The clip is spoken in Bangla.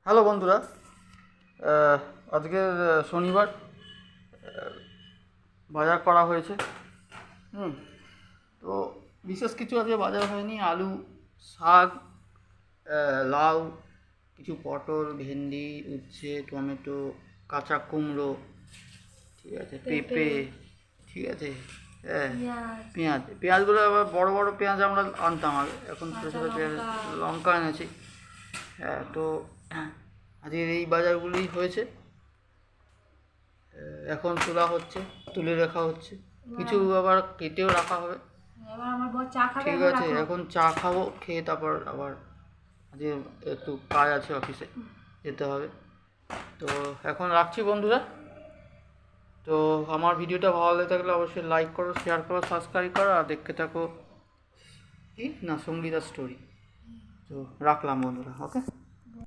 হ্যালো বন্ধুরা, আজকের শনিবার বাজার করা হয়েছে। তো বিশেষ কিছু আজকে বাজার হয়নি। আলু, শাক, লাউ, কিছু পটল, ভেন্ডি, উচ্ছে, টমেটো, কাঁচা কুমড়ো, ঠিক আছে, পেঁপে, ঠিক আছে, হ্যাঁ, পেঁয়াজগুলো আবার বড় বড় পেঁয়াজ আমরা আনতাম আগে, এখন ছোটো ছোটো পেঁয়াজ, লঙ্কা এনেছি। হ্যাঁ, তো আজকের এই বাজারগুলোই হয়েছে। এখন তোলা হচ্ছে, তুলে রাখা হচ্ছে, কিছু আবার কেটেও রাখা হবে। ঠিক আছে, এখন চা খাবো, খেয়ে তারপর আবার আজকে একটু কাজ আছে, অফিসে যেতে হবে। তো এখন রাখছি বন্ধুরা। তো আমার ভিডিওটা ভালো লেগে থাকলে অবশ্যই লাইক করো, শেয়ার করো, সাবস্ক্রাইব করো, আর দেখতে থাকো কি না সঙ্গীতা স্টোরি। তো রাখলাম বন্ধুরা, ওকে।